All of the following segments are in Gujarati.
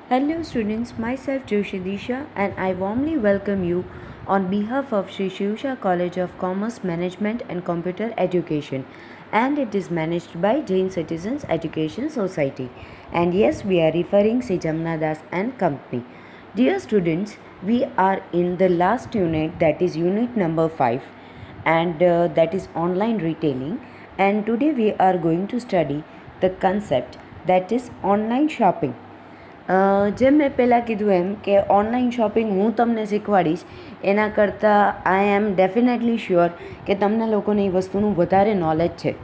Hello students, myself Joshi Disha and I warmly welcome you on behalf of Sri Shivsha College of Commerce Management and Computer Education, and it is managed by Jain Citizens Education Society. And yes, we are referring Sri Jamna Das and Company. Dear students, we are in the last unit, that is unit number 5, and that is online retailing, and today we are going to study the concept that is online shopping. જેમ મેં પહેલાં કીધું એમ કે ઓનલાઈન શોપિંગ હું તમને શીખવાડીશ એના કરતાં આઈ એમ ડેફિનેટલી શ્યોર કે તમને લોકોને એ વસ્તુનું વધારે નોલેજ છે.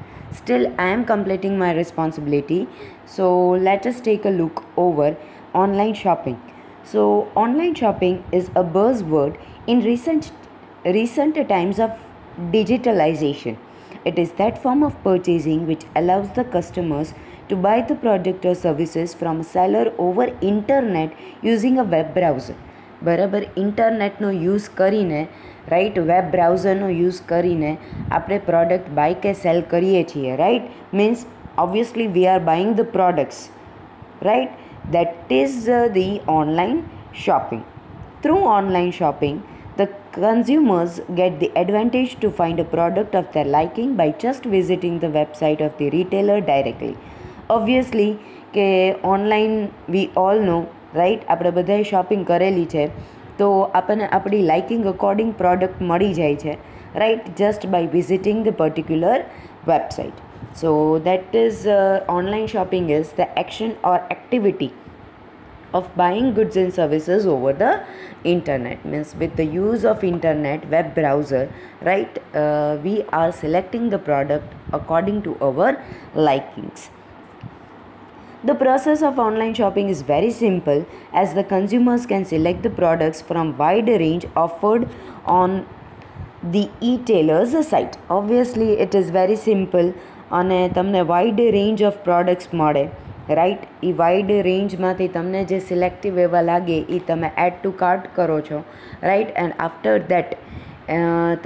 Still I am completing my responsibility. So let us take a look over online shopping. So online shopping is a buzzword in recent times of digitalization. It is that form of purchasing which allows the customers to buy the product or services from a seller over internet using a web browser. બરાબર, ઇન્ટરનેટનો યુઝ કરીને, રાઈટ, વેબ બ્રાઉઝરનો યુઝ કરીને આપણે પ્રોડક્ટ બાય કે સેલ કરીએ છીએ, right. Means obviously we are buying the products, right. That is the online shopping. Through online shopping, the consumers get the advantage to find a product of their liking by just visiting the website of the retailer directly. Obviously કે online we all know, right, આપણે બધાએ શોપિંગ કરેલી છે તો આપણને આપણી લાઇકિંગ અકોર્ડિંગ પ્રોડક્ટ મળી જાય છે, right, just by visiting the particular website. So that is online shopping is the action or activity of buying goods and services over the internet. Means with the use of internet, web browser, right, we are selecting the product according to our likings. The process of online shopping is very simple as the consumers can select the products from wide range offered on the e-tailers site. Obviously it is very simple અને તમને વાઇડ રેન્જ ઓફ પ્રોડક્ટ્સ મળે, રાઈટ. એ વાઇડ રેન્જમાંથી તમને જે સિલેક્ટિવ એવા લાગે એ તમે એડ ટુ કાર્ટ કરો છો, રાઈટ. એન્ડ આફ્ટર દેટ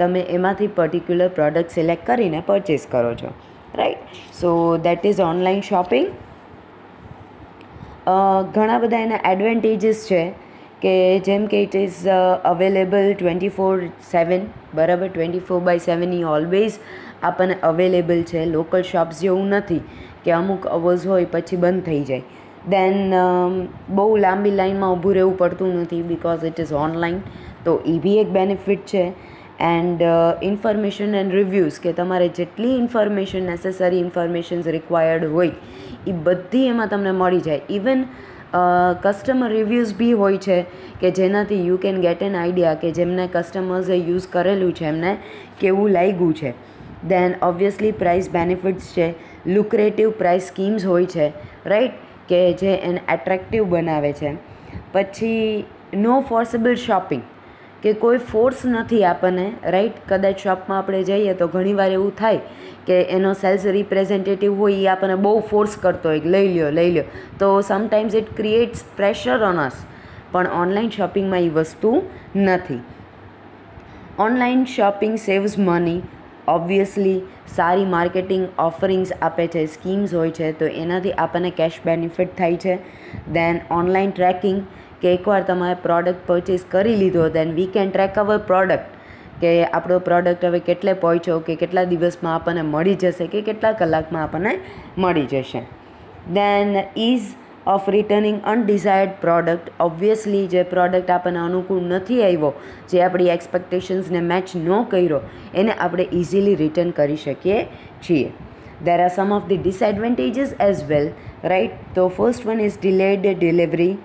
તમે એમાંથી પર્ટિક્યુલર પ્રોડક્ટ સિલેક્ટ કરીને પરચેસ કરો છો, right. So that is online shopping. ઘણા બધા એના એડવાન્ટેજીસ છે કે જેમ કે ઇટ ઇઝ અવેલેબલ 24/7, બરાબર. 24/7 એ ઓલવેઝ આપણને અવેલેબલ છે. લોકલ શોપ્સ જેવું નથી કે અમુક અવર્સ હોય પછી બંધ થઈ જાય. દેન બહુ લાંબી લાઇનમાં ઊભું રહેવું પડતું નથી બિકોઝ ઇટ ઇઝ ઓનલાઈન. તો એ બી એક બેનિફિટ છે. એન્ડ ઇન્ફોર્મેશન એન્ડ રિવ્યૂઝ, કે તમારે જેટલી ઇન્ફોર્મેશન, નેસેસરી ઇન્ફોર્મેશન્સ રિક્વાયર્ડ હોય એ બધી એમાં તમને મળી જાય. ઇવન કસ્ટમર રિવ્યૂઝ બી હોય છે કે જેનાથી you can get an idea કે જેમને કસ્ટમર્સે યુઝ કરેલું છે એમને કેવું લાગ્યું છે. દેન ઓબ્વિયસલી પ્રાઇસ બેનિફિટ્સ છે, લુક્રેટિવ પ્રાઇસ સ્કીમ્સ હોય છે, રાઈટ, કે જે એને એટ્રેક્ટિવ બનાવે છે. પછી નો ફોર્સેબલ શોપિંગ, કે કોઈ ફોર્સ નથી આપણને, રાઈટ. કદાચ શોપમાં આપણે જઈએ તો ઘણીવાર એવું થાય કે એનો સેલ્સ રિપ્રેઝેન્ટેટિવ હોય એ આપણને બહુ ફોર્સ કરતો હોય, લઈ લ્યો, તો sometimes it creates pressure on us. પણ ઓનલાઈન શોપિંગમાં એ વસ્તુ નથી. Online shopping saves money. Obviously સારી માર્કેટિંગ ઓફરિંગ્સ આપે છે, સ્કીમ્સ હોય છે, તો એનાથી આપણને કેશ બેનિફિટ થાય છે. દેન ઓનલાઈન ટ્રેકિંગ, કે એકવાર તમારે પ્રોડક્ટ પરચેસ કરી લીધો then we can track our product, કે આપણો પ્રોડક્ટ હવે કેટલે પહોંચ્યો, કે કેટલા દિવસમાં આપણને મળી જશે, કે કેટલા કલાકમાં આપણને મળી જશે. Then ease of returning undesired product. Obviously જે પ્રોડક્ટ આપણને અનુકૂળ નથી આવ્યો, જે આપણી એક્સપેક્ટેશન્સને મેચ ન કર્યો, એને આપણે ઇઝીલી રિટર્ન કરી શકીએ છીએ. There are some of the disadvantages as well, right. તો first one is delayed delivery.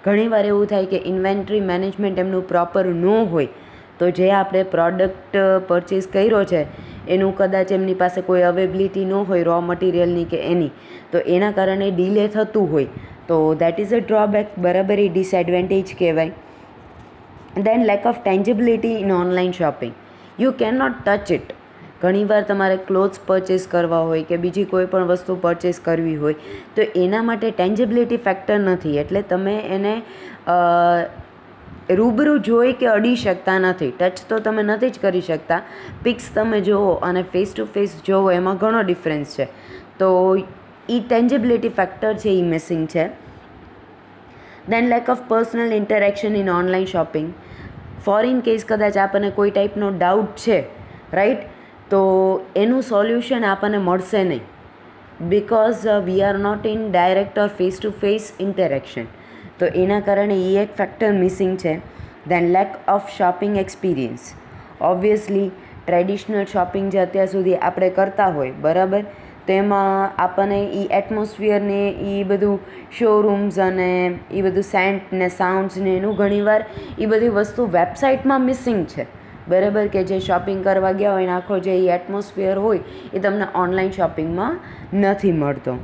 ઘણીવાર એવું થાય કે ઇન્વેન્ટરી મેનેજમેન્ટ એમનું પ્રોપર ન હોય, તો જે આપણે પ્રોડક્ટ પરચેસ કર્યો છે એનું કદાચ એમની પાસે કોઈ અવેબિલિટી ન હોય રો મટીરિયલની કે એની, તો એના કારણે ડીલે થતું હોય, તો દેટ ઇઝ અ ડ્રોબેક, બરાબર. એ ડિસએડવાન્ટેજ કહેવાય. Then lack of tangibility in online shopping. You can not touch it. ઘણીવાર તમારે ક્લોથ્સ પરચેસ કરવા હોય કે બીજી કોઈ પણ વસ્તુ પરચેસ કરવી હોય તો એના માટે ટેન્જિબિલિટી ફેક્ટર નથી, એટલે તમે એને રૂબરૂ જોઈ કે અડી શકતા નથી. ટચ તો તમે નથી જ કરી શકતા. પિક્સ તમે જુઓ અને ફેસ ટુ ફેસ જુઓ એમાં ઘણો ડિફરન્સ છે. તો એ ટેન્જિબિલિટી ફેક્ટર છે, એ મિસિંગ છે. Then lack of personal interaction in online shopping. For in case કદાચ આપણને કોઈ ટાઈપનો ડાઉટ છે, રાઈટ, તો એનું સોલ્યુશન આપણને મળશે નહીં, because we are not in direct or face to face interaction. તો એના કારણે એ એક ફેક્ટર મિસિંગ છે. Then lack of shopping experience. Obviously traditional shopping જે અત્યાર સુધી આપણે કરતા હોય, બરાબર, તો એમાં આપણને એ એટમોસ્ફિયરને એ બધું શોરૂમ્સ અને એ બધું સેન્ટ ને સાઉન્ડ્સ ને એનું ઘણીવાર એ બધી વસ્તુ વેબસાઇટમાં મિસિંગ છે, બરાબર, કે જે શોપિંગ કરવા ગયા હોય ને આખો જે એ એટમોસ્ફિયર હોય એ તમને ઓનલાઈન શોપિંગમાં નથી મળતો.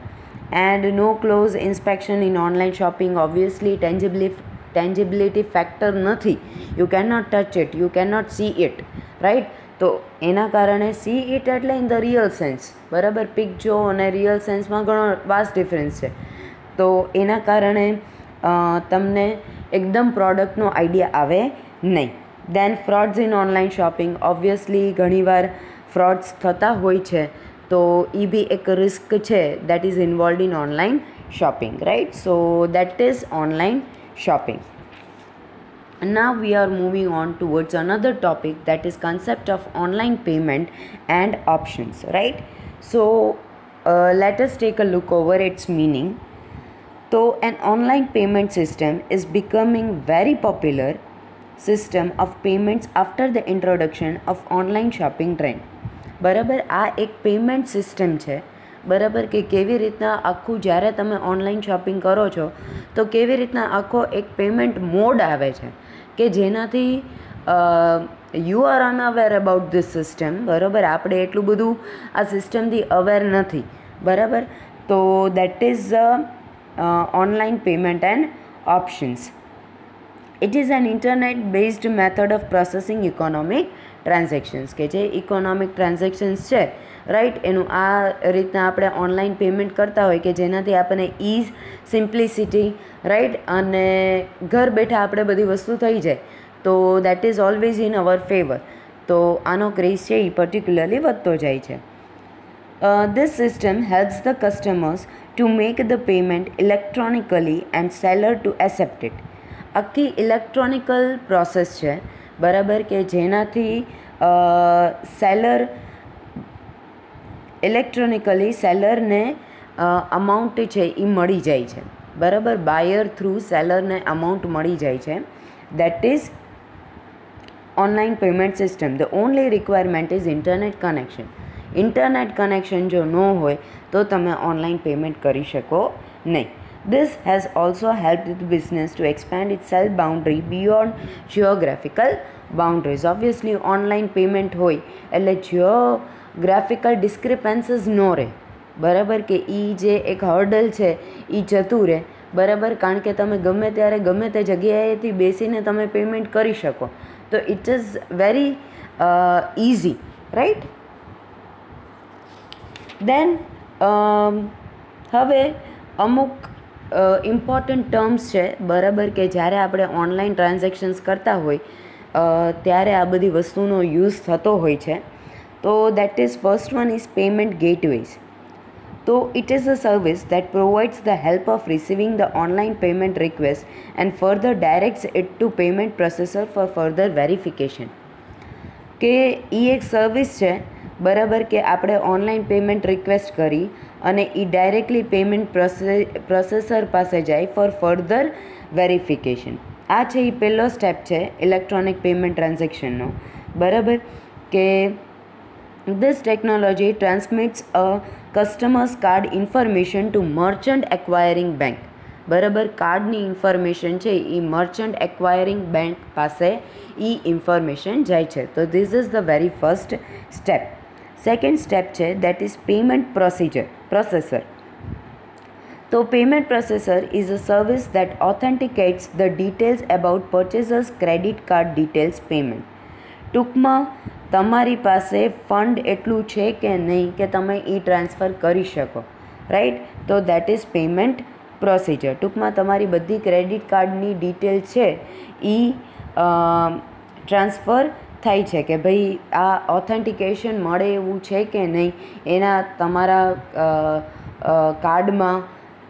And no close inspection in online shopping. Obviously tangibility factor નથી. You can not touch it, you can not see it, right. તો એના કારણે સી ઇટ એટલે ઇન ધ રિયલ સેન્સ, બરાબર. પિક જો અને રિયલ સેન્સમાં ઘણો વાસ્ટ ડિફરન્સ છે. તો એના કારણે તમને એકદમ પ્રોડક્ટનો આઈડિયા આવે નહીં. Then frauds in online shopping. Obviously ઘણીવાર ફ્રોડ્સ થતા હોય છે, તો એ બી એક રિસ્ક છે that is involved in online shopping, right. So that is online shopping. Now we are moving on towards another topic, that is concept of online payment and options, right. So let us take a look over its meaning. So an online payment system is becoming very popular system of payments after the introduction of online shopping trend. બરાબર, આ એક પેમેન્ટ સિસ્ટમ છે, બરાબર, કે કેવી રીતના આખું જ્યારે તમે ઓનલાઈન શોપિંગ કરો છો તો કેવી રીતના આખો એક પેમેન્ટ મોડ આવે છે કે જેનાથી you are unaware about this system, બરાબર. આપણે એટલું બધું આ સિસ્ટમથી અવેર નથી, બરાબર. તો that is online payment and options. It is an internet based method of processing economic transactions, કે જે ઇકોનોમિક ટ્રાન્ઝેક્શન્સ છે, રાઈટ, એનું આ રીતના આપણે ઓનલાઈન પેમેન્ટ કરતા હોય કે જેનાથી આપણને ઇઝ, સિમ્પ્લિસિટી, રાઈટ, અને ઘર બેઠા આપણે બધી વસ્તુ થઈ જાય. તો that is always in our favour. તો આનો ક્રેઝ છે એ પર્ટિક્યુલરલી વધતો જાય છે. This system helps the customers to make the payment electronically and seller to accept it. આખી ઇલેક્ટ્રોનિકલ પ્રોસેસ છે, બરાબર, કે જેનાથી સેલર ઇલેક્ટ્રોનિકલી સેલરને અમાઉન્ટ છે એ મળી જાય છે, બરાબર. બાયર થ્રુ સેલરને અમાઉન્ટ મળી જાય છે. That is online payment system. The only requirement is internet connection. Internet connection જો ન હોય તો તમે ઓનલાઈન પેમેન્ટ કરી શકો નહીં. This has also helped the business to expand its sell boundary beyond geographical boundaries. Obviously online payment હોય એટલે geographical discrepancies નો રહે, બરાબર, કે એ જે એક હર્ડલ છે એ જતું રહે, બરાબર, કારણ કે તમે ગમે ત્યારે ગમે તે જગ્યાએથી બેસીને તમે પેમેન્ટ કરી શકો. તો it is very easy, right. Then હવે અમુક ઇમ્પોર્ટન્ટ ટર્મ્સ છે, બરાબર, કે જ્યારે આપણે ઓનલાઈન ટ્રાન્ઝેક્શન્સ કરતા હોય ત્યારે આ બધી વસ્તુનો યુઝ થતો હોય છે. તો that is first one is payment gateways. તો it is a service that provides the help of receiving the online payment request and further directs it to payment processor for further verification. કે એ એક સર્વિસ છે, બરાબર, કે આપણે ઓનલાઈન પેમેન્ટ રિક્વેસ્ટ કરી અને એ ડાયરેક્ટલી પેમેન્ટ પ્રોસેસર પાસે જાય ફોર ફર્ધર વેરિફિકેશન. આ છે એ પહેલો સ્ટેપ છે ઇલેક્ટ્રોનિક પેમેન્ટ ટ્રાન્ઝેક્શનનો, બરાબર, કે this technology transmits a customers card information to merchant acquiring bank. બરાબર, કાર્ડની ઇન્ફોર્મેશન છે એ મર્ચન્ટ એક્વાયરિંગ બેંક પાસે એ ઇન્ફોર્મેશન જાય છે. તો this is the very first step. Second step છે દેટ ઇઝ પેમેન્ટ પ્રોસેસર. તો payment processor is a service that authenticates the details about purchasers credit card details payment. ટૂંકમાં તમારી પાસે ફંડ એટલું છે કે નહીં કે તમે એ ટ્રાન્સફર કરી શકો, રાઈટ. તો દેટ ઇઝ પેમેન્ટ પ્રોસિજર. ટૂંકમાં તમારી બધી ક્રેડિટ કાર્ડની ડિટેલ છે એ ટ્રાન્સફર થાય છે કે ભાઈ આ ઓથેન્ટિકેશન મળે એવું છે કે નહીં, એના તમારા કાર્ડમાં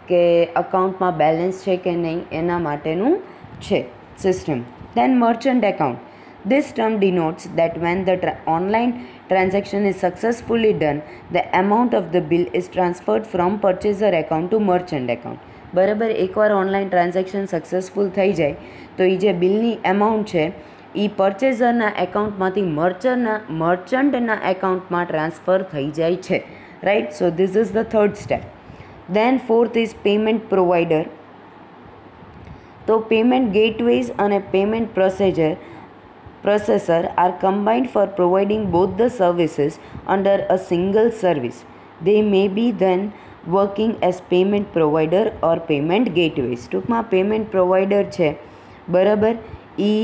કે અકાઉન્ટમાં બેલેન્સ છે કે નહીં એના માટેનું છે system. Then merchant account. This term denotes that when the online transaction is successfully done, the amount of the bill is transferred from purchaser account to merchant account. બરાબર, એકવાર ઓનલાઈન ટ્રાન્ઝેક્શન સક્સેસફુલ થઈ જાય તો એ જે બિલની એમાઉન્ટ છે એ પરચેઝરના એકાઉન્ટમાંથી મર્ચન્ટના એકાઉન્ટમાં ટ્રાન્સફર થઈ જાય છે. Right, so this is the third step. Then fourth is payment provider. તો પેમેન્ટ ગેટવેઝ અને payment processor are combined for providing both the services under a single service. They may be then working as payment provider or payment gateways. ટૂંકમાં પેમેન્ટ પ્રોવાઈડર છે બરાબર, એ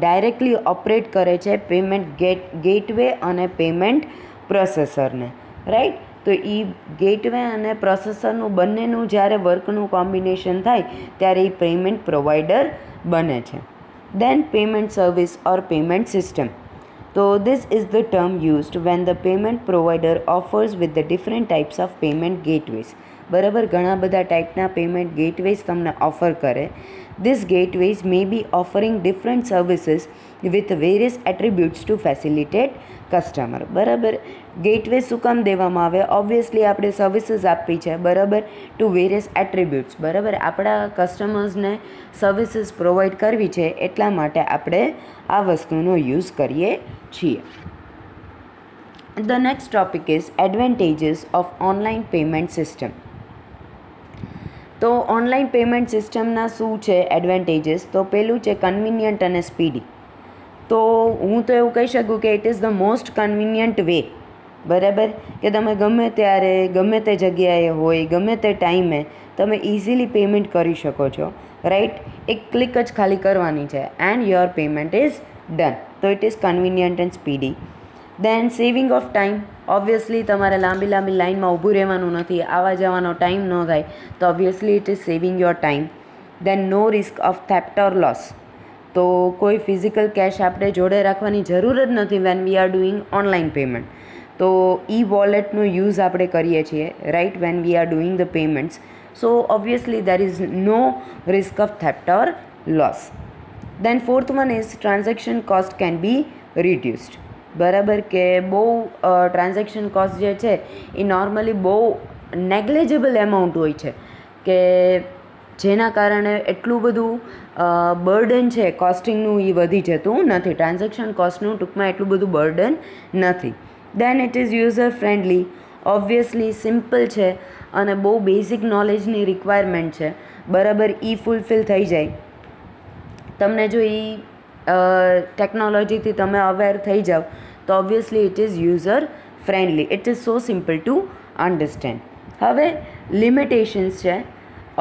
ડાયરેક્ટલી ઓપરેટ કરે છે પેમેન્ટ ગેટવે અને પેમેન્ટ પ્રોસેસરને. રાઈટ, તો એ ગેટવે અને પ્રોસેસરનું બંનેનું જ્યારે વર્કનું કોમ્બિનેશન થાય ત્યારે એ પેમેન્ટ પ્રોવાઈડર બને છે. Then payment service or payment system. So this is the term used when the payment provider offers with the different types of payment gateways. બરાબર, ઘણા બધા ટાઈપના પેમેન્ટ ગેટવેઝ તમને ઓફર કરે. These gateways may be offering different services with various attributes to facilitate customer. બરાબર, ગેટવે શું કામ દેવામાં આવે? ઓબ્વિયસલી આપણે સર્વિસીસ આપવી છે બરાબર, ટુ વેરિયસ એટ્રીબ્યુટ્સ. બરાબર, આપણા કસ્ટમર્સને સર્વિસીસ પ્રોવાઈડ કરવી છે એટલા માટે આપણે આ વસ્તુનો યુઝ કરીએ છીએ. The next topic is advantages of online payment system. તો ઓનલાઈન પેમેન્ટ સિસ્ટમના શું છે એડવાન્ટેજીસ? તો પહેલું છે કન્વિનિયન્ટ અને સ્પીડી. તો હું તો એવું કહી શકું કે it is the most convenient way. બરાબર, કે તમે ગમે ત્યારે ગમે તે જગ્યાએ હોય ગમે તે ટાઈમે તમે ઇઝીલી પેમેન્ટ કરી શકો છો. રાઈટ, એક ક્લિક જ ખાલી કરવાની છે and your payment is done. તો it is convenient and speedy. Then saving of time. Obviously તમારે લાંબી લાઈનમાં ઊભું રહેવાનું નથી, આવવા જવાનો ટાઈમ ન થાય, તો obviously it is saving your time. Then no risk of theft or loss. તો કોઈ ફિઝિકલ કેશ આપણે જોડે રાખવાની જરૂર જ નથી when we are doing online payment. તો ઈ વોલેટનો યુઝ આપણે કરીએ છીએ right when we are doing the payments. So obviously there is no risk of theft or loss. Then fourth one is transaction cost can be reduced. બરાબર, કે બહુ ટ્રાન્ઝેક્શન કોસ્ટ જે છે એ નોર્મલી બહુ નેગ્લેજેબલ એમાઉન્ટ હોય છે કે જેના કારણે એટલું બધું બર્ડન છે કોસ્ટિંગનું એ વધી જતું નથી. ટ્રાન્ઝેક્શન કોસ્ટનું ટૂંકમાં એટલું બધું બર્ડન નથી. Then it is user friendly. Obviously simple છે અને બહુ બેઝિક નોલેજની રિક્વાયરમેન્ટ છે. બરાબર, એ ફૂલફિલ થઈ જાય તમને જો એ ટેકનોલોજીથી તમે અવેર થઈ જાઓ તો obviously it is user friendly. It is so simple to understand. હવે લિમિટેશન્સ છે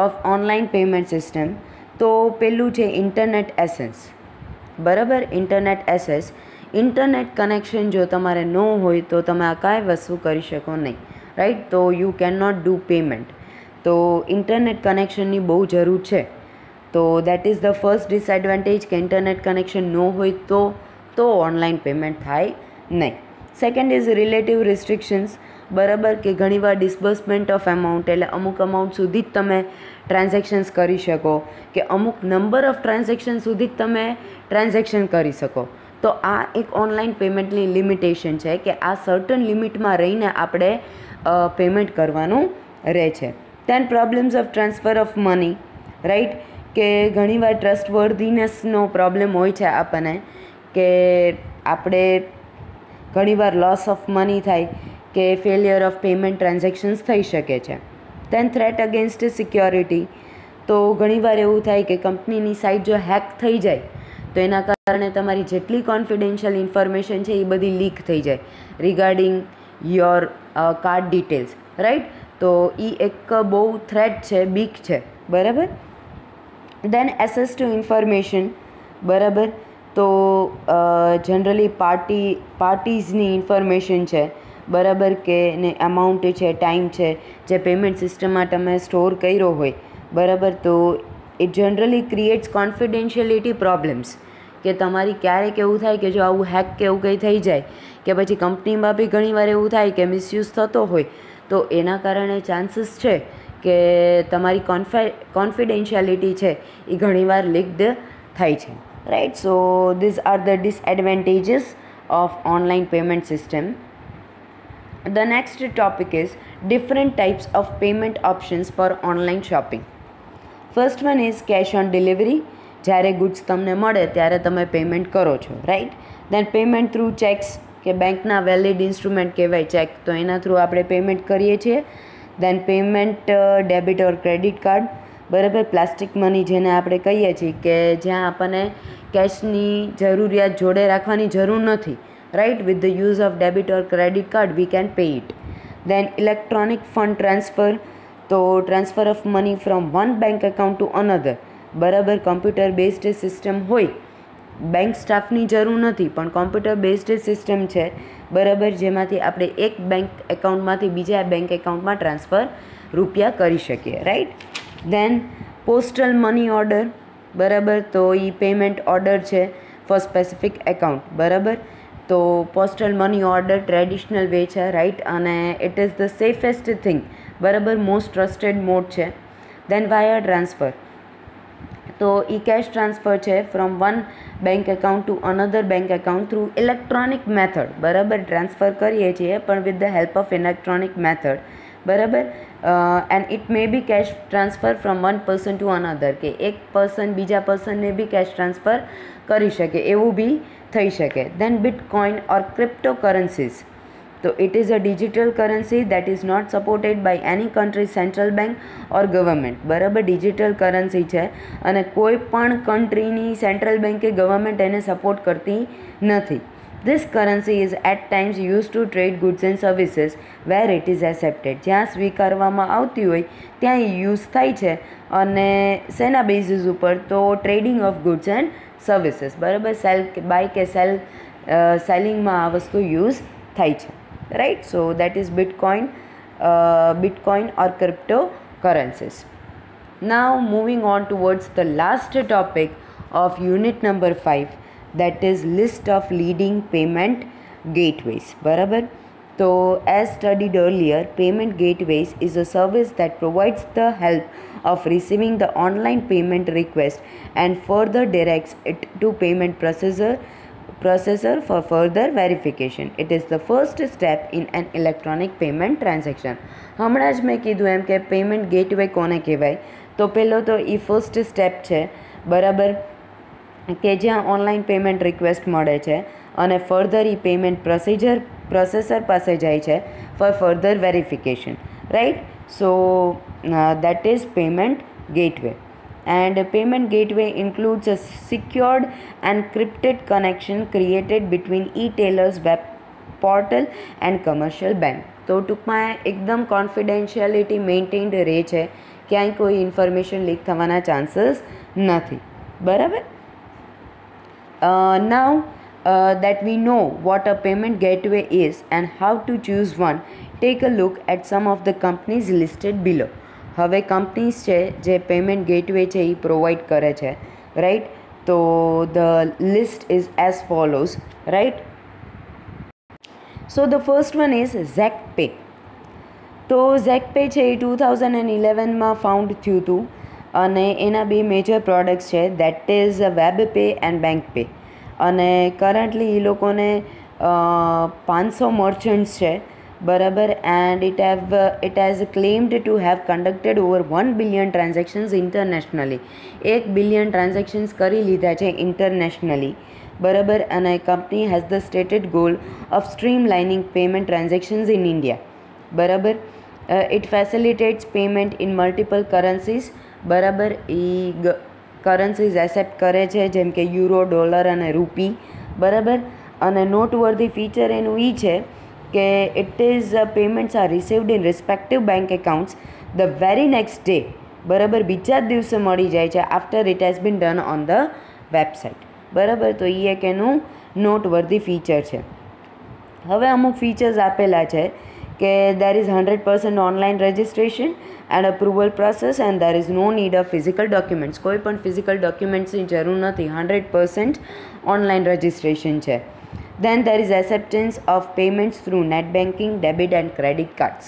ઓફ ઓનલાઈન પેમેન્ટ સિસ્ટમ. તો પહેલું છે ઇન્ટરનેટ એસેસ. બરાબર, ઇન્ટરનેટ એસેસ. ઇન્ટરનેટ કનેક્શન જો તમારે ન હોય તો તમે આ કાંઈ વસ્તુ કરી શકો નહીં. રાઈટ, તો you can not do payment. તો ઇન્ટરનેટ કનેક્શનની બહુ જરૂર છે. તો that is the first disadvantage કે ઇન્ટરનેટ કનેક્શન ન હોય તો ઓનલાઈન પેમેન્ટ થાય નહીં. Second is relative restrictions. બરાબર, કે ઘણીવાર ડિસ્બર્સમેન્ટ ઓફ અમાઉન્ટ એટલે અમુક અમાઉન્ટ સુધી જ તમે ટ્રાન્ઝેક્શન્સ કરી શકો કે અમુક નંબર ઓફ ટ્રાન્ઝેક્શન સુધી જ તમે ટ્રાન્ઝેક્શન કરી શકો. તો આ એક ઓનલાઈન પેમેન્ટની લિમિટેશન છે કે આ સર્ટન લિમિટમાં રહીને આપણે પેમેન્ટ કરવાનું રહે છે. Then problems of transfer of money. Right, કે ઘણીવાર ટ્રસ્ટવર્ધીનેસનો પ્રોબ્લેમ હોય છે આપણને કે આપણે ઘણીવાર લોસ ઓફ મની થાય કે ફેલિયર ઓફ પેમેન્ટ ટ્રાન્ઝેક્શન્સ થઈ શકે છે. દેન થ્રેટ અગેન્સ્ટ સિક્યોરિટી. તો ઘણીવાર એવું થાય કે કંપનીની સાઇટ જો હેક થઈ જાય તો એના કારણે તમારી જેટલી કોન્ફિડેન્શિયલ ઇન્ફોર્મેશન છે એ બધી લીક થઈ જાય regarding your card details. Right, તો એ એક બહુ થ્રેટ છે, બીક છે. બરાબર. દેન એસેસ ટુ ઇન્ફોર્મેશન. બરાબર, તો જનરલી પાર્ટીઝની ઇન્ફોર્મેશન છે. બરાબર, કે ને અમાઉન્ટ છે, ટાઈમ છે, જે પેમેન્ટ સિસ્ટમમાં તમે સ્ટોર કર્યો હોય. બરાબર, તો ઇટ જનરલી ક્રિએટ્સ કોન્ફિડેન્શિયલિટી પ્રોબ્લેમ્સ. કે તમારી ક્યારેક એવું થાય કે જો આવું હેક કે એવું કંઈ થઈ જાય કે પછી કંપનીમાં બી ઘણીવાર એવું થાય કે મિસયુઝ થતો હોય તો એના કારણે ચાન્સીસ છે કે તમારી કોન્ફિડેન્શિયાલિટી છે એ ઘણીવાર લીકડ થાય છે, right. So these are the disadvantages of online payment system. The next topic is different types of payment options for online shopping. First one is cash on delivery. જ્યારે ગુડ્સ તમને મળે ત્યારે તમે પેમેન્ટ કરો છો, રાઈટ. દેન પેમેન્ટ થ્રુ ચેક્સ, કે બેંકના વેલિડ ઇન્સ્ટ્રુમેન્ટ કહેવાય ચેક, તો એના થ્રુ આપણે પેમેન્ટ કરીએ છીએ. દેન payment debit or credit card, બરાબર. પ્લાસ્ટિક મની જેને આપણે કહીએ છીએ કે જ્યાં આપણને કેશની જરૂરિયાત જોડે રાખવાની જરૂર નથી, right. With the use of debit or credit card we can pay it. Then electronic fund transfer, તો transfer of money from one bank account to another, બરાબર. કમ્પ્યુટર બેઝડ સિસ્ટમ હોય, બેંક સ્ટાફની જરૂર નથી પણ કોમ્પ્યુટર બેઝડ સિસ્ટમ છે, બરાબર, જેમાંથી આપણે એક બેંક એકાઉન્ટમાંથી બીજા બેંક એકાઉન્ટમાં ટ્રાન્સફર રૂપિયા કરી શકીએ, રાઈટ. દેન પોસ્ટલ મની ઓર્ડર, બરાબર. તો એ પેમેન્ટ ઓર્ડર છે ફોર સ્પેસિફિક એકાઉન્ટ, બરાબર. તો postal money order traditional way છે, રાઈટ, અને it is the safest thing, બરાબર, મોસ્ટ ટ્રસ્ટેડ મોડ છે. દેન વાયર ટ્રાન્સફર, તો એ કેશ ટ્રાન્સફર છે from one bank account to another bank account through electronic method, બરાબર. ટ્રાન્સફર કરીએ છીએ પણ with the help of electronic method, બરાબર. And it may be cash transfer from one person to another, કે એક પર્સન બીજા પર્સનને બી કેશ ટ્રાન્સફર કરી શકે, એવું બી થઈ શકે. દેન બિટકોઇન ઓર ક્રિપ્ટો કરન્સીઝ, તો it is a digital currency that is not supported by any country central bank or government, બરાબર. ડિજિટલ કરન્સી છે અને કોઈ પણ કન્ટ્રીની સેન્ટ્રલ બેંક કે ગવર્મેન્ટ એને સપોર્ટ કરતી નથી. This currency is at times use to trade goods and services where it is accepted, જ્યાં સ્વીકારવામાં આવતી હોય ત્યાં એ યુઝ થાય છે. અને શેના બેઝિસ ઉપર, તો trading of goods and services, બરાબર. બાય કે સેલિંગમાં આ વસ્તુ યુઝ થાય છે, right. So that is bitcoin or cryptocurrencies. Now moving on towards the last topic of unit number 5, that is list of leading payment gateways, barabar. So as studied earlier, payment gateways is a service that provides the help of receiving the online payment request and further directs it to payment processor for further verification. It is the first step in an electronic payment transaction. હમણાં જ મેં કીધું એમ કે પેમેન્ટ ગેટવે કોને કહેવાય, તો પહેલો તો એ ફર્સ્ટ સ્ટેપ છે, બરાબર, કે જ્યાં ઓનલાઈન પેમેન્ટ રિક્વેસ્ટ મળે છે અને ફર્ધર એ પેમેન્ટ પ્રોસેસર પાસે જાય છે four further verification, right. So that is payment gateway. And a payment gateway includes a secured encrypted connection created between e-tailers, web portal and commercial bank. તો ટૂંકમાં એકદમ કોન્ફિડેન્શિયાલિટી મેન્ટેન્ડ રહે છે, ક્યાંય કોઈ ઇન્ફોર્મેશન લીક થવાના ચાન્સીસ નથી, બરાબર. Now that we know what a payment gateway is and how to choose one, take a look at some of the companies listed below. હવે કંપનીઝ છે જે પેમેન્ટ ગેટવે છે એ પ્રોવાઈડ કરે છે, રાઈટ. તો the list is as follows, right. So the first one is Zaakpay. તો ઝેકપે છે એ 2011માં ફાઉન્ડ થયું હતું અને એના બે મેજર પ્રોડક્ટ્સ છે, that is web pay and bank pay. અને કરન્ટલી એ લોકોને 500 મર્ચન્ટ્સ છે, બરાબર. And it has claimed to have conducted over 1 billion transactions internationally. 1 billion transactions કરી લીધા છે ઇન્ટરનેશનલી, બરાબર. અને company has the stated goal of streamlining payment transactions in India, બરાબર. It facilitates payment in multiple currencies, બરાબર. એ કરન્સીઝ એક્સેપ્ટ કરે છે જેમ કે યુરો, ડોલર અને રૂપી, બરાબર. અને નોટવર્ધી ફીચર એનું એ છે કે it is payments are received in respective bank accounts the very next day, બરાબર. બીજા જ દિવસે મળી જાય છે after it has been done on the website, બરાબર. તો એ એક એનું નોટવર્ધી ફીચર છે. હવે અમુક ફીચર્સ આપેલા છે કે there is 100% online registration and approval process and there is no need of physical documents, કોઈ પણ ફિઝિકલ ડોક્યુમેન્ટ્સની જરૂર નથી, 100% ઓનલાઈન રજિસ્ટ્રેશન છે. Then there is acceptance of payments through net banking, debit and credit cards.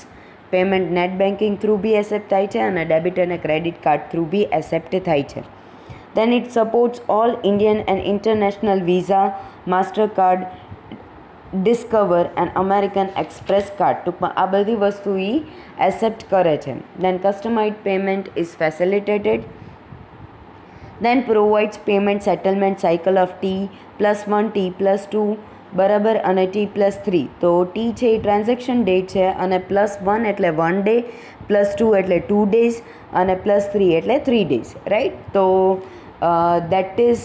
Payment net banking through બી એક્સેપ્ટ થાય છે અને ડેબિટ અને ક્રેડિટ કાર્ડ થ્રુ બી એક્સેપ્ટ થાય છે. Then it supports all Indian and international Visa, MasterCard, Discover and American Express card. ટૂંકમાં આ બધી વસ્તુ એ એક્સેપ્ટ કરે છે. Then customized payment is facilitated. Then provides payment settlement cycle of T+1, T+2 બરાબર અને T+3. તો T છે એ ટ્રાન્ઝેક્શન ડેટ છે અને +1 એટલે 1 ડે, +2 એટલે 2 ડેઝ અને +3 એટલે 3 ડેઝ, રાઈટ. તો that is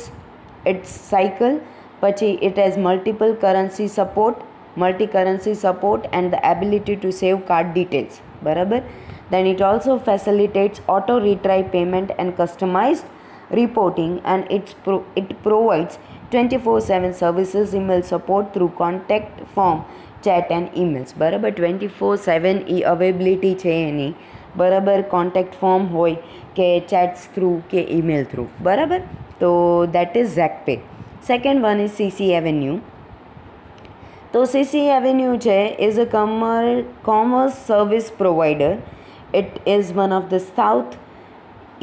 its cycle. પછી it has multiple currency support and the ability to save card details, બરાબર. Then it also facilitates auto retry payment and customized reporting, and it provides 24/7 services, email support through contact form, chat and emails, બરાબર. 24/7 એ અવેબિલિટી છે એની, બરાબર. કોન્ટેક્ટ ફોર્મ હોય કે ચેટ્સ થ્રુ કે ઈમેલ થ્રુ, બરાબર. તો that is Zaakpay. Second one is CC Avenue. તો સીસી એવન્યુ છે is a commerce service provider. It is one of the south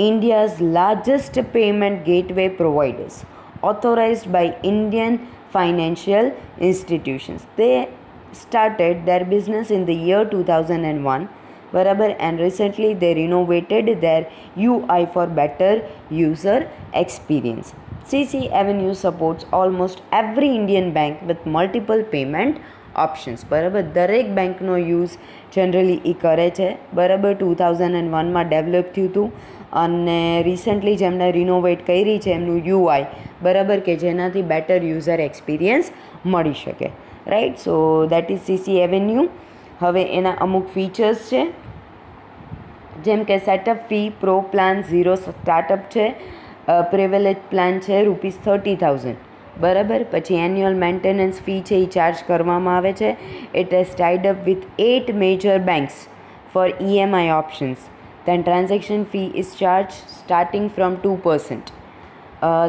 India's largest payment gateway providers, authorized by Indian financial institutions. They started their business in the year 2001, barabar, and recently they renovated their UI for better user experience. CC Avenue supports almost every Indian bank with multiple payment options, બરાબર. દરેક બેંકનો યુઝ જનરલી એ કરે છે, બરાબર. 2001માં ડેવલપ થયું હતું અને રિસન્ટલી જેમણે રિનોવેટ કરી છે એમનું UI, બરાબર, કે જેનાથી બેટર યુઝર એક્સપિરિયન્સ મળી શકે, right. So that is CC avenue. હવે એના અમુક ફીચર્સ છે, જેમ કે setup fee pro plan 0 startup છે, પ્રિવિલેજ પ્લાન છે ₹30,000, બરાબર. પછી એન્યુઅલ મેન્ટેનન્સ ફી છે એ ચાર્જ કરવામાં આવે છે. It has tied up with 8 major banks for EMI options. Then transaction fee is charged starting from 2%.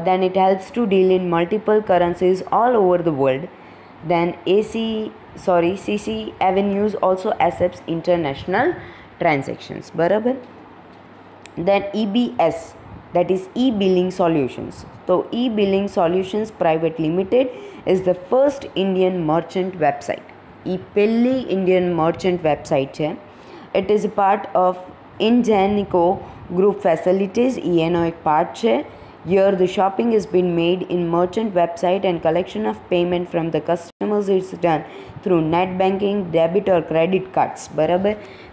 Then it helps to deal in multiple currencies all over the world. Then CC Avenues also accepts international transactions, બરાબર. Then EBS, that is e-billing solutions. So e-billing solutions private limited is the first Indian merchant website. E પહેલી Indian merchant website છે. It is a part of Ingenico group facilities. એનો એક પાર્ટ છે. Here the shopping is being made in merchant website and collection of payment from the customers is done through net banking, debit or credit cards, બરાબર.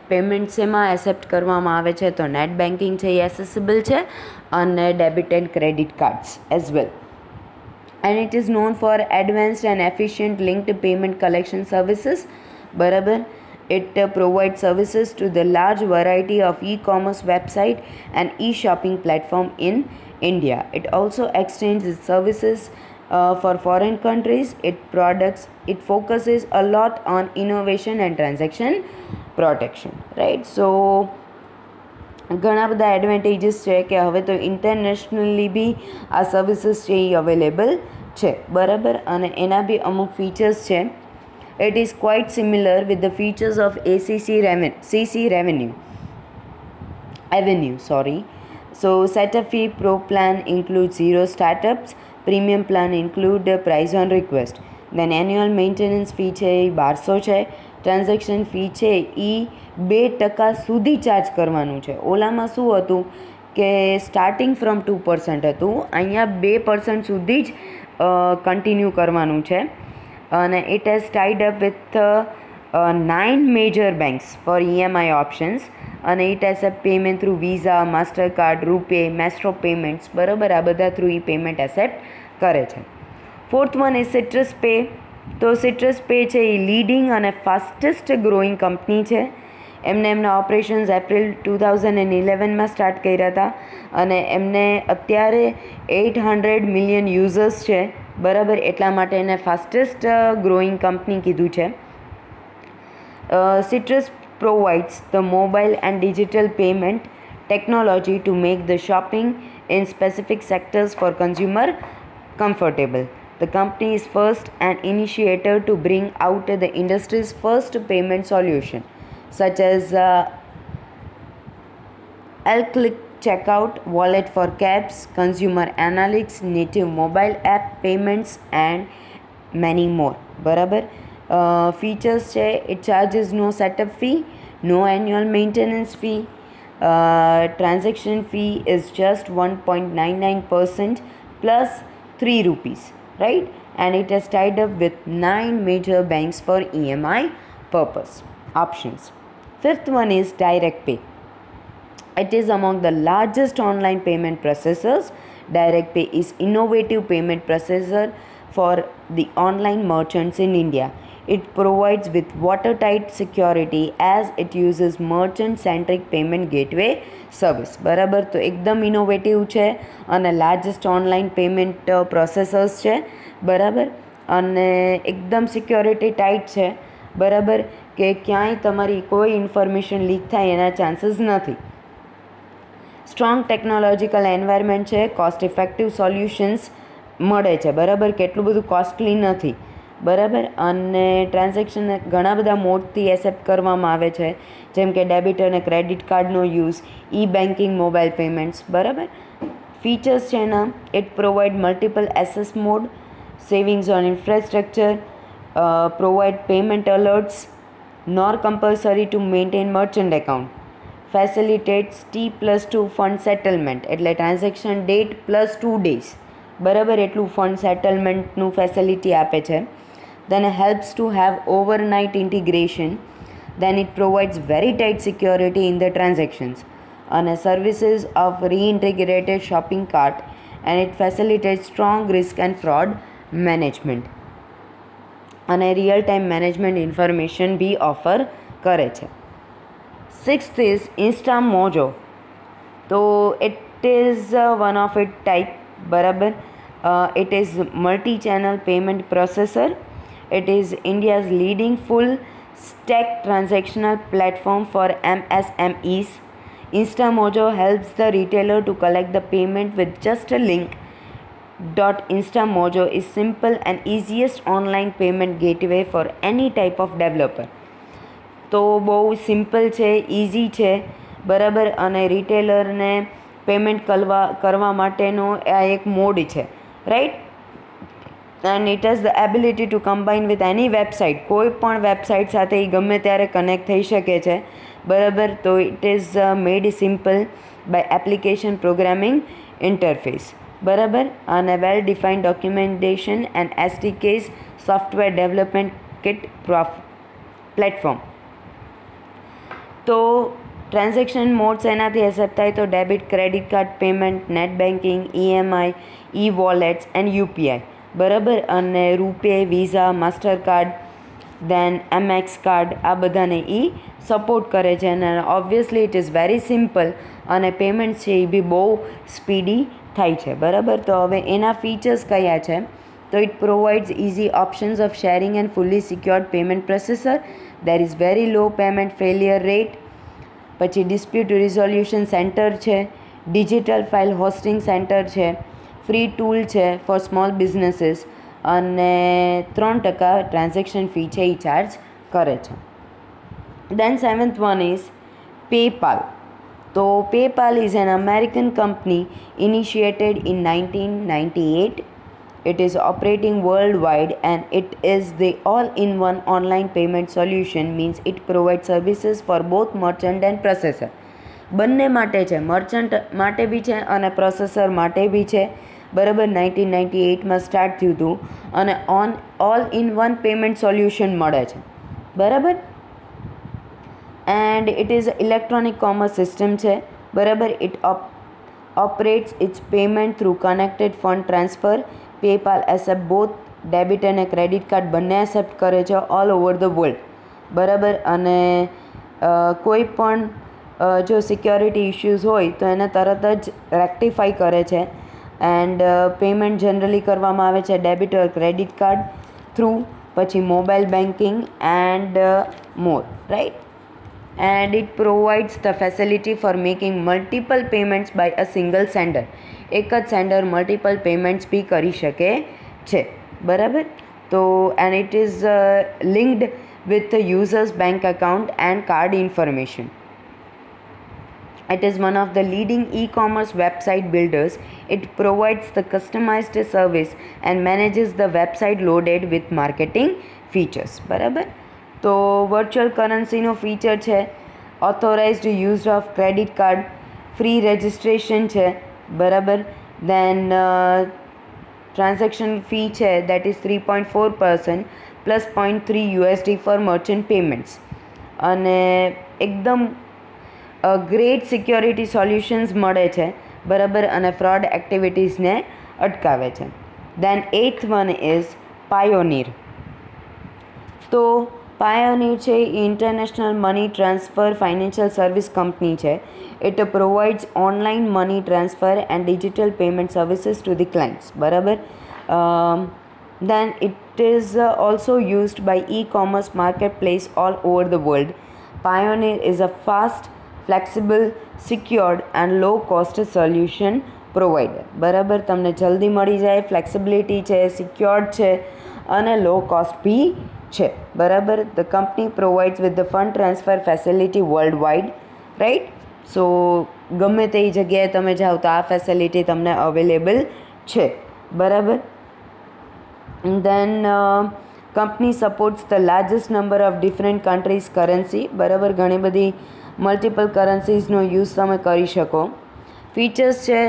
પેમેન્ટ શેમાં એક્સેપ્ટ કરવામાં આવે છે તો નેટ બેન્કિંગ છે એ એસેસિબલ છે અને debit and credit cards as well. And it is known for advanced and efficient linked payment collection services, બરાબર. It provides services to the large variety of e-commerce website and e-shopping platform in India. It also extends its services for foreign countries. It focuses a lot on innovation and transaction protection, right. So ઘણા બધા એડવાન્ટેજીસ છે કે હવે તો ઇન્ટરનેશનલી બી આ સર્વિસીસ છે એ અવેલેબલ છે, બરાબર. અને એના બી અમુક ફીચર્સ છે. It is quite similar with the features of CC Avenue. So setup fee pro plan includes 0 startups, premium plan include price on request. Then annual maintenance fee છે એ 1200 છે. ટ્રાન્ઝેક્શન ફી છે એ 2% સુધી ચાર્જ કરવાનું છે. ઓલામાં શું હતું કે સ્ટાર્ટિંગ ફ્રોમ 2% હતું, અહીંયા 2% સુધી જ કન્ટિન્યુ કરવાનું છે. અને it has tied up with 9 major banks for EMI options અને it accept payment through Visa, Mastercard, RuPay, Maestro payments, બરાબર. આ બધા થ્રુ એ પેમેન્ટ એસેપ્ટ કરે છે. Fourth one is Citrus Pay. તો સિટ્રસ પે છે એ લીડિંગ અને ફાસ્ટેસ્ટ ગ્રોઈંગ કંપની છે. એમના ઓપરેશન્સ એપ્રિલ 2011માં સ્ટાર્ટ કર્યા હતા અને એમને અત્યારે 800 મિલિયન યુઝર્સ છે, બરાબર. એટલા માટે એને ફાસ્ટેસ્ટ ગ્રોઈંગ કંપની કીધું છે. Citrus provides the mobile and digital payment technology to make the shopping in specific sectors for consumer comfortable. The company is first an initiator to bring out the industry's first payment solution. such as L-Click Checkout, Wallet for Cabs, Consumer Analytics, Native Mobile App, Payments and many more. બરાબર. ફીચર્સ છે, it charges no setup fee, no annual maintenance fee, transaction fee is just 1.99% plus 3 rupees, right? And it is tied up with 9 major banks for EMI purpose. Options. Fifth one is DirectPay. It is among the largest online payment processors. DirectPay is innovative payment processor for the online merchants in India. It provides with watertight security as it uses merchant-centric payment gateway service. બરાબર, તો એકદમ ઇનોવેટિવ છે અને લાર્જેસ્ટ ઓનલાઈન પેમેન્ટ પ્રોસેસર્સ છે. બરાબર, અને એકદમ સિક્યોરિટી ટાઈટ છે. બરાબર, કે ક્યાંય તમારી કોઈ ઇન્ફોર્મેશન લીક થાય એના ચાન્સીસ નથી. સ્ટ્રોંગ ટેકનોલોજીકલ એન્વાયરમેન્ટ છે, કોસ્ટ ઇફેક્ટિવ સોલ્યુશન્સ મળે છે. બરાબર, કેટલું બધું કોસ્ટલી નથી. બરાબર, અને ટ્રાન્ઝેક્શન ઘણા બધા મોડથી એક્સેપ્ટ કરવામાં આવે છે, જેમ કે ડેબિટ અને ક્રેડિટ કાર્ડનો use, e banking, mobile payments. બરાબર, ફીચર્સ છે એના, it provide multiple access mode, savings on infrastructure, provide payment alerts, nor compulsory to maintain merchant account, facilitates T+2 fund settlement, એટલે ટ્રાન્ઝેક્શન ડેટ +2 days. બરાબર, એટલું ફંડ સેટલમેન્ટનું ફેસિલિટી આપે છે. Then helps to have overnight integration. Then it provides very tight security in the transactions and services of reintegrated shopping cart, and it facilitates strong risk and fraud management and real time management information भी offer करे છે. Sixth is InstaMojo. So it is one of its type. બરાબર, it is multi-channel payment processor. It is India's leading full stack transactional platform for MSMEs. InstaMojo helps the retailer to collect the payment with just a link. InstaMojo is simple and easiest online payment gateway for any type of developer. તો બહુ સિમ્પલ છે, ઇઝી છે. બરાબર, અને રિટેલરને પેમેન્ટ કરવા માટેનો આ એક મોડ છે, right? And it has the ability to combine with any website. કોઈ પણ વેબસાઇટ સાથે એ ગમે ત્યારે કનેક્ટ થઈ શકે છે. બરાબર, તો it is made simple by application programming interface. બરાબર, અને well defined documentation and SDKs software development kit platform. તો ટ્રાન્ઝેક્શન મોડ્સ એનાથી એક્સેપ્ટ થાય તો debit, credit card payment, net banking, EMI, e wallets and UPI. બરાબર, અને RuPay, Visa, Master card, then MX card, આ બધાને એ સપોર્ટ કરે છે. અને obviously it is very simple અને પેમેન્ટ છે એ બી બહુ સ્પીડી થાય છે. બરાબર, તો હવે એના ફીચર્સ કયા છે? તો it provides easy options of sharing and fully secured payment processor. There is very law payment failure rate. પછી ડિસ્પ્યુટ રિઝોલ્યુશન સેન્ટર છે, ડિજિટલ ફાઇલ હોસ્ટિંગ સેન્ટર છે, ફ્રી ટૂલ છે ફોર સ્મોલ બિઝનેસીસ, અને 3% ટ્રાન્ઝેક્શન ફી છે એ ચાર્જ કરે છે. દેન સેવન્થ વન ઇઝ PayPal. તો PayPal is an American company initiated in 1998. It is operating worldwide and it is the all-in-one online payment solution, means it provides services for both merchant and processor. બંને માટે છે, મર્ચન્ટ માટે બી છે અને પ્રોસેસર માટે બી છે. બરાબર, 1998માં સ્ટાર્ટ થયું હતું અને all in one payment solution મળે છે. બરાબર, and it is electronic commerce system છે. બરાબર, it operates its payment through connected fund transfer. PayPal accept both debit અને ક્રેડિટ કાર્ડ બંને એક્સેપ્ટ કરે છે ઓલ ઓવર ધ વર્લ્ડ. બરાબર, અને કોઈ પણ જો સિક્યોરિટી ઇશ્યુઝ હોય તો એને તરત જ રેક્ટિફાઈ કરે છે. એન્ડ પેમેન્ટ જનરલી કરવામાં આવે છે debit or credit card through, પછી mobile banking and more, right? And it provides the facility for making multiple payments by a single sender. એક જ સેન્ડર મલ્ટિપલ પેમેન્ટ્સ બી કરી શકે છે. બરાબર, તો and it is linked with the user's bank account and card information. It is one of the leading e-commerce website builders. It provides the customized service and manages the website loaded with marketing features. બરાબર, તો વર્ચ્યુઅલ કરન્સીનો ફીચર છે authorised use of credit card, free registration છે, બરાબર. દેન ટ્રાન્ઝેક્શન ફી છે that is 3.4% plus 0.3 USD for merchant payments, અને એકદમ ગ્રેટ સિક્યોરિટી સોલ્યુશન્સ મળે છે, બરાબર, અને ફ્રોડ એક્ટિવિટીઝને અટકાવે છે. Then 8th one is Payoneer. તો પાયોનીર છે એ international money transfer financial service company છે. It provides online money transfer and digital payment services to the clients, બરાબર. Then it is also used by e-commerce marketplace all over the world. Payoneer is a fast, flexible, secured and low cost solution provider. બરાબર, તમને જલ્દી મળી જાય, ફ્લેક્સિબિલિટી છે, સિક્યોર્ડ છે અને લો કોસ્ટ બી છે, બરાબર. The company provides with the fund transfer facility world wide, right. So ગમે તે જગ્યાએ તમે જાઓ તો આ ફેસિલિટી તમને અવેલેબલ છે, બરાબર. Then company supports the largest number of different countries currency, બરાબર. ઘણી બધી મલ્ટિપલ કરન્સીઝનો યુઝ તમે કરી શકો. ફીચર્સ છે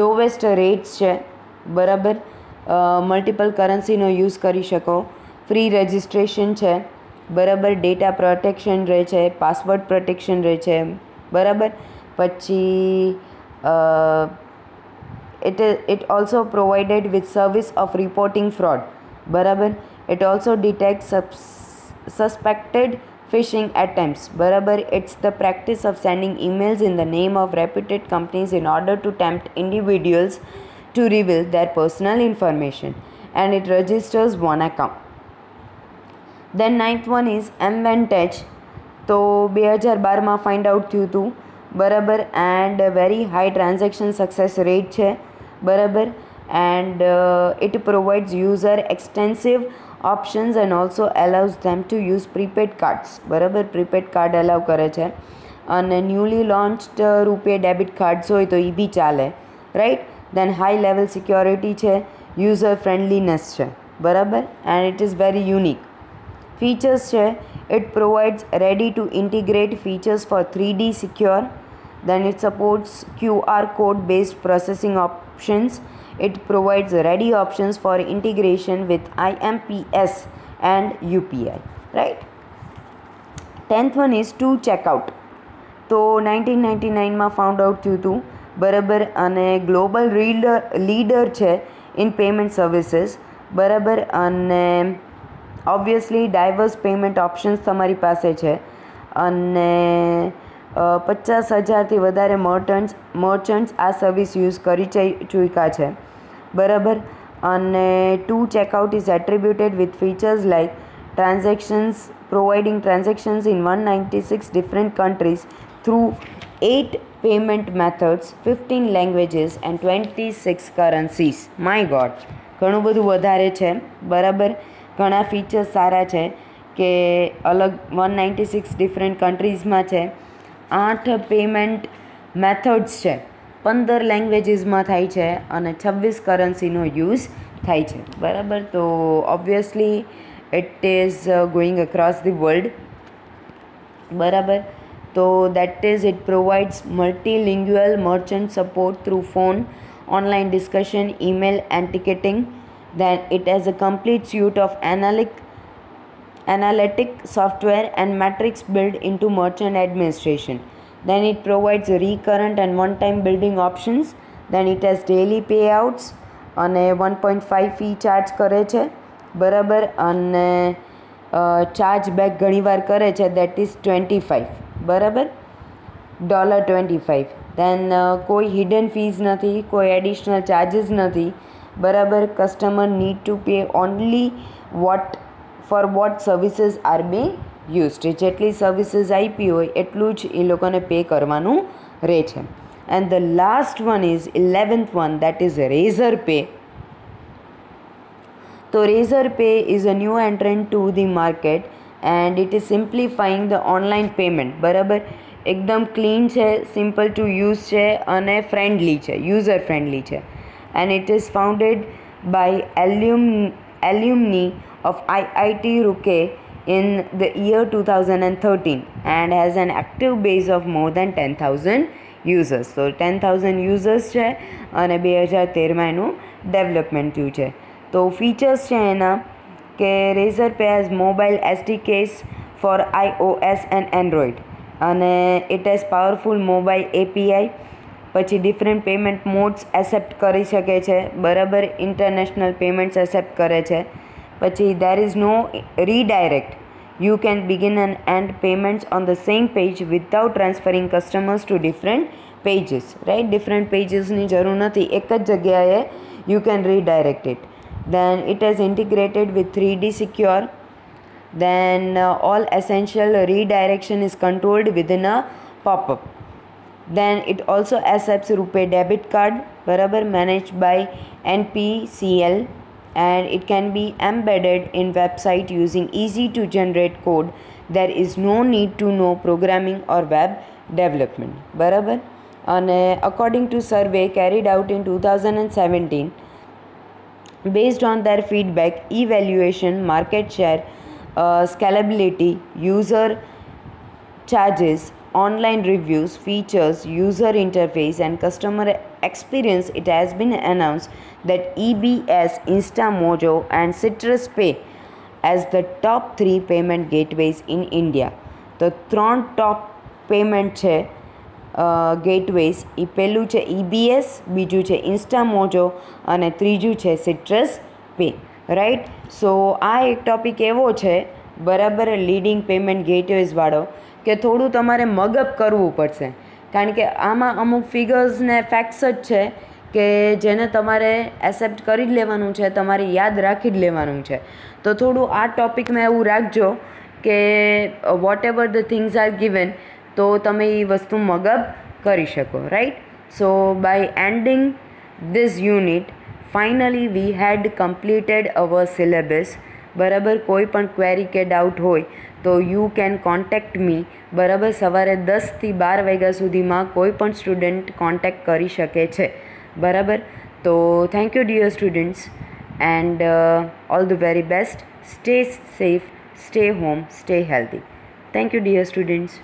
લોવેસ્ટ રેટ્સ છે, બરાબર. મલ્ટિપલ કરન્સીનો યુઝ કરી શકો. ફ્રી રજિસ્ટ્રેશન છે, બરાબર. ડેટા પ્રોટેક્શન રહે છે, પાસવર્ડ પ્રોટેક્શન રહે છે, બરાબર. પછી it also provided with service of reporting fraud, બરાબર. It also detects suspected phishing attempts, બરાબર. It's the practice of sending emails in the name of reputed companies in order to tempt individuals to reveal their personal information, and it registers one account. Then 9th one is Mvantage. તો 2012માં ફાઇન્ડ આઉટ થયું હતું, બરાબર. And very high transaction success rate છે, બરાબર. And it provides user extensive options and also allows them to use prepaid cards, બરાબર. પ્રીપેડ કાર્ડ અલાઉ કરે છે, અને ન્યૂલી લોન્ચ્ડ રૂપે ડેબિટ કાર્ડ્સ હોય તો એ બી ચાલે, રાઈટ. દેન હાઈ લેવલ સિક્યોરિટી છે, યુઝર ફ્રેન્ડલીનેસ છે, બરાબર. And it is very unique. Features છે, it provides ready to integrate features for 3D secure. Then it supports QR code based processing options. It provides ready options for integration with IMPS and UPI, right. 10th one is 2Checkout. તો 1999માં ફાઉન્ડ આઉટ થયું હતું, બરાબર. અને ગ્લોબલ લીડર છે ઇન પેમેન્ટ સર્વિસીસ, બરાબર. અને ઓબ્વિયસલી ડાયવર્સ પેમેન્ટ ઓપ્શન્સ તમારી પાસે છે, અને 50,000થી વધારે મર્ચન્ટ્સ આ સર્વિસ યુઝ કરી ચૂક્યા છે, બરાબર. અને 2Checkout is attributed with features like providing transactions in 196 different countries through 8 payment methods, 15 languages and 26 currencies. My God, ઘણું બધું વધારે છે, બરાબર. ઘણા ફીચર્સ સારા છે કે અલગ 196 ડિફરન્ટ કન્ટ્રીઝમાં છે, 8 પેમેન્ટ મેથડ્સ છે, 15 લેંગ્વેજીસમાં થાય છે, અને 26 કરન્સીનો યુઝ થાય છે, બરાબર. તો obviously it is going across the world, બરાબર. તો that is it provides multilingual merchant support through phone, online discussion, email and ticketing. Then it has a complete suite of analytic software and metrics built into merchant administration. Then it provides recurrent and one-time building options. Then it has daily payouts અને 1.5 ફી ચાર્જ કરે છે, બરાબર. અને ચાર્જ બેક ઘણીવાર કરે છે, દેટ ઇઝ 25, બરાબર, $25. દેન કોઈ હિડન ફીઝ નથી, કોઈ એડિશનલ ચાર્જીસ નથી, બરાબર. Customer need to pay only what services are being used. જેટલી સર્વિસીસ આપી હોય એટલું જ એ લોકોને પે કરવાનું રહે છે. And the last one is 11th one, that is Razorpay. તો Razorpay is a new entrant to the market. And it is simplifying the online payment. બરાબર, એકદમ ક્લીન છે, સિમ્પલ ટુ યુઝ છે અને ફ્રેન્ડલી છે, યુઝર ફ્રેન્ડલી છે. And it is founded by alumni of IIT Roorkee in the year 2013 and has an active base of more than 10,000 users. So 10,000 users છે અને 2013માં એનું ડેવલપમેન્ટ થયું છે. તો ફીચર્સ છે એના કે Razorpay has mobile SDKs for iOS and Android અને it has powerful mobile API. પછી ડિફરન્ટ પેમેન્ટ મોડ્સ એક્સેપ્ટ કરી શકે છે. બરાબર, ઇન્ટરનેશનલ પેમેન્ટ્સ એક્સેપ્ટ કરે છે. પછી there is no redirect. You can begin and end payments on the same page without transferring customers to different pages. Right, different પેજીસની જરૂર નથી, એક જ જગ્યાએ you can redirect it. Then it has integrated with 3D secure. Then all essential redirection is controlled within a pop-up. Then it also accepts RuPay debit card, barabar, managed by NPCL, and it can be embedded in website using easy to generate code. There is no need to know programming or web development. Barabar. And according to survey carried out in 2017, based on their feedback, evaluation, market share, scalability, user charges, online reviews, features, user interface and customer experience, it has been announced that EBS, InstaMojo and CitrusPay as the top 3 payment gateways in India. તો 3 top payment છે gateways. એ પહેલું છે EBS, બીજું છે InstaMojo અને ત્રીજું છે CitrusPay. રાઈટ, સો આ એક ટોપિક એવો છે, બરાબર, લીડિંગ પેમેન્ટ ગેટવેઝવાળો, કે થોડું તમારે મગઅપ કરવું પડશે, કારણ કે આમાં અમુક ફિગર્સ ને ફેક્ટ્સ જ છે કે જેને તમારે એક્સેપ્ટ કરી જ લેવાનું છે, તમારે યાદ રાખી જ લેવાનું છે. તો થોડું આ ટોપિકમાં એવું રાખજો કે whatever the things are given, તો તમે એ વસ્તુ મગઅપ કરી શકો. Right, so by ending this unit finally we had completed our syllabus. બરાબર, કોઈ પણ ક્વેરી કે ડાઉટ હોય તો યુ કેન કોન્ટેક્ટ મી. બરાબર, સવારે 10 થી 12 વાગ્યા સુધીમાં કોઈ પણ સ્ટુડન્ટ કોન્ટેક્ટ કરી શકે છે. બરાબર, તો thank you dear students and all the very best. Stay safe, stay home, stay healthy. Thank you dear students.